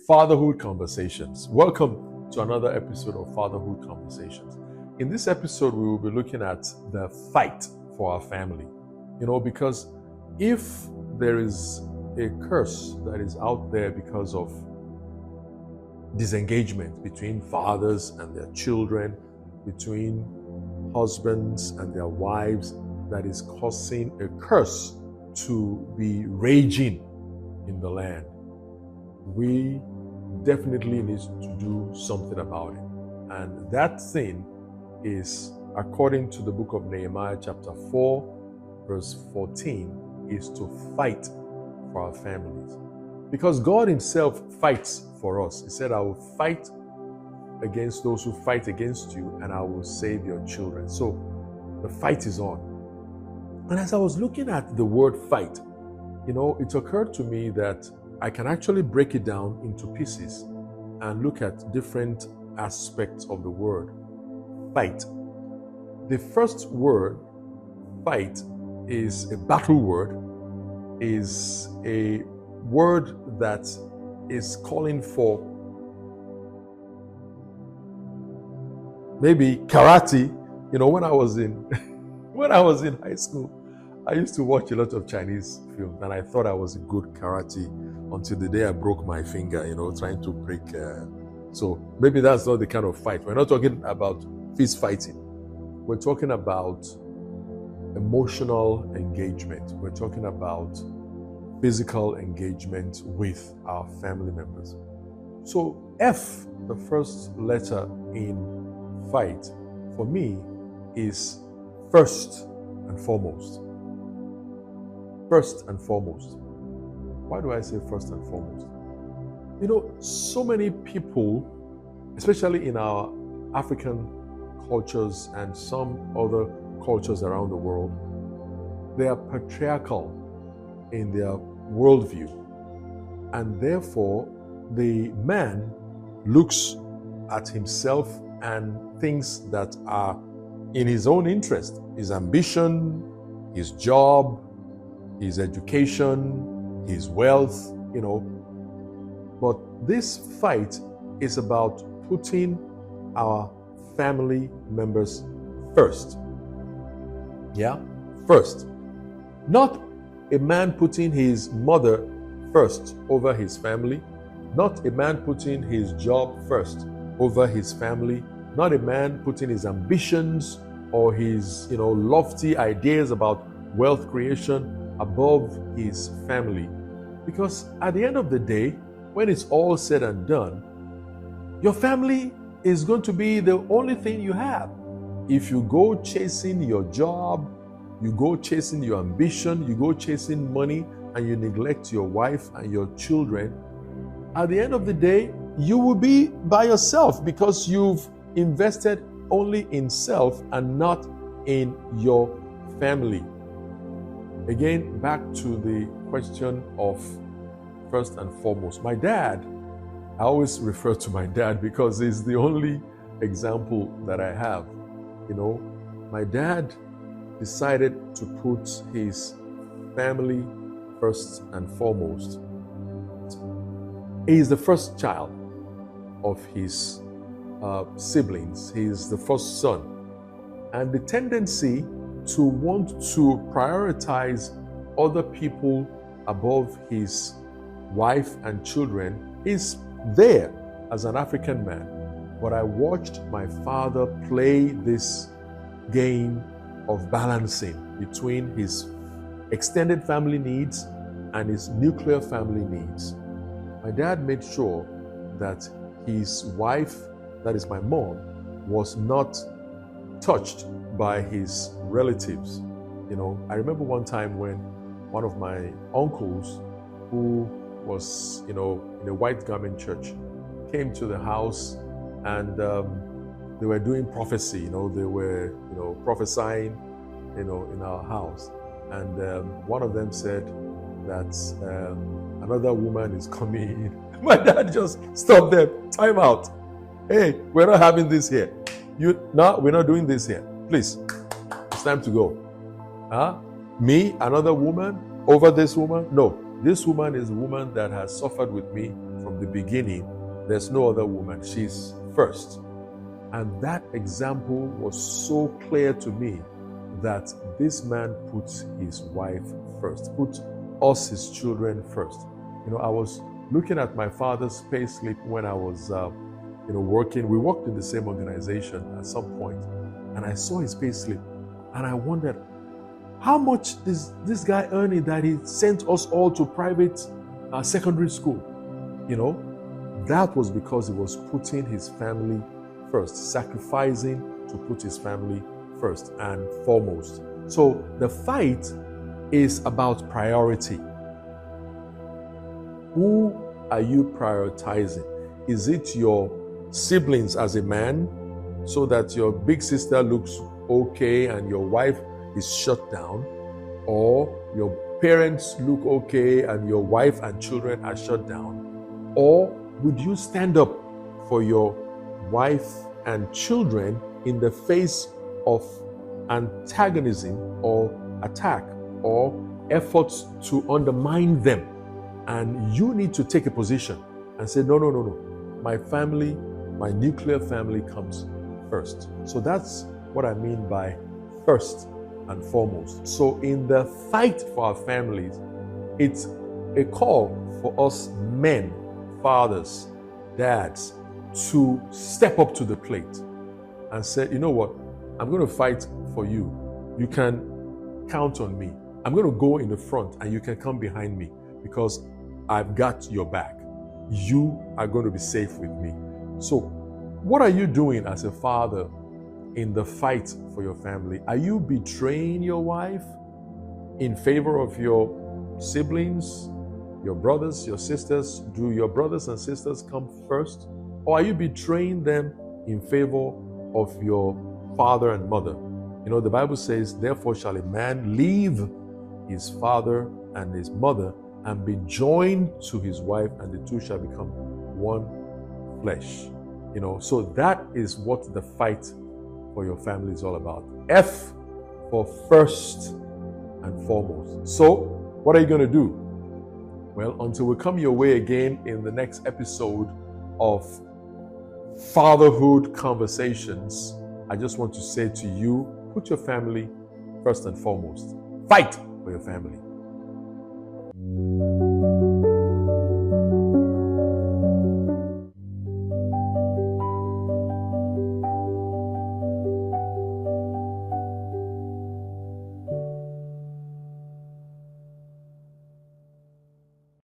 Fatherhood Conversations. Welcome to another episode of Fatherhood Conversations. In this episode, we will be looking at the fight for our family. Because if there is a curse that is out there because of disengagement between fathers and their children, between husbands and their wives, that is causing a curse to be raging in the land, we definitely need to do something about it. And that thing is, according to the book of Nehemiah chapter 4, verse 14, is to fight for our families. Because God himself fights for us. He said, I will fight against those who fight against you, and I will save your children. So the fight is on. And as I was looking at the word fight, it occurred to me that I can actually break it down into pieces and look at different aspects of the word fight. The first word, fight, is a battle word, is a word that is calling for maybe karate. When I was in high school, I used to watch a lot of Chinese films, and I thought I was a good karate until the day I broke my finger, trying to break. So maybe that's not the kind of fight. We're not talking about fist fighting. We're talking about emotional engagement. We're talking about physical engagement with our family members. So F, the first letter in fight, for me, is first and foremost. First and foremost. Why do I say first and foremost? So many people, especially in our African cultures and some other cultures around the world, they are patriarchal in their worldview. And therefore, the man looks at himself and things that are in his own interest, his ambition, his job, his education, his wealth, But this fight is about putting our family members first. Yeah? First. Not a man putting his mother first over his family, not a man putting his job first over his family, not a man putting his ambitions or his, lofty ideas about wealth creation above his family. Because at the end of the day, when it's all said and done, your family is going to be the only thing you have. If you go chasing your job, you go chasing your ambition, you go chasing money, and you neglect your wife and your children, at the end of the day, you will be by yourself because you've invested only in self and not in your family. Again, back to the question of first and foremost. My dad, I always refer to my dad because he's the only example that I have. My dad decided to put his family first and foremost. He is the first child of his siblings. He is the first son. And the tendency to want to prioritize other people above his wife and children is there as an African man. But I watched my father play this game of balancing between his extended family needs and his nuclear family needs. My dad made sure that his wife, that is my mom, was not touched by his relatives. I remember one time when one of my uncles, who was, in a white garment church, came to the house and they were doing prophecy. They were, prophesying, in our house. And one of them said that another woman is coming in. My dad just stopped them. Time out. Hey, we're not having this here. No, we're not doing this here. Please, it's time to go. Me, another woman, over this woman? No, this woman is a woman that has suffered with me from the beginning, there's no other woman. She's first. And that example was so clear to me that this man puts his wife first, put us, his children, first. I was looking at my father's pay slip when I was, working. We worked in the same organization at some point, and I saw his pay slip, and I wondered, how much is this guy earning that he sent us all to private secondary school? That was because he was putting his family first, sacrificing to put his family first and foremost. So the fight is about priority. Who are you prioritizing? Is it your siblings as a man, so that your big sister looks okay and your wife is shut down? Or your parents look okay and your wife and children are shut down? Or would you stand up for your wife and children in the face of antagonism or attack or efforts to undermine them? And you need to take a position and say, no. My family, my nuclear family comes first. So that's what I mean by first and foremost. So in the fight for our families, it's a call for us men, fathers, dads, to step up to the plate and say, you know what, I'm going to fight for you. You can count on me. I'm going to go in the front and you can come behind me because I've got your back. You are going to be safe with me. So what are you doing as a father in the fight for your family? Are you betraying your wife in favor of your siblings, your brothers, your sisters? Do your brothers and sisters come first? Or are you betraying them in favor of your father and mother? The Bible says, therefore shall a man leave his father and his mother and be joined to his wife, and the two shall become one flesh. So that is what the fight for your family is all about. F for first and foremost. So what are you going to do? Well, until we come your way again in the next episode of Fatherhood Conversations, I just want to say to you, put your family first and foremost. Fight for your family.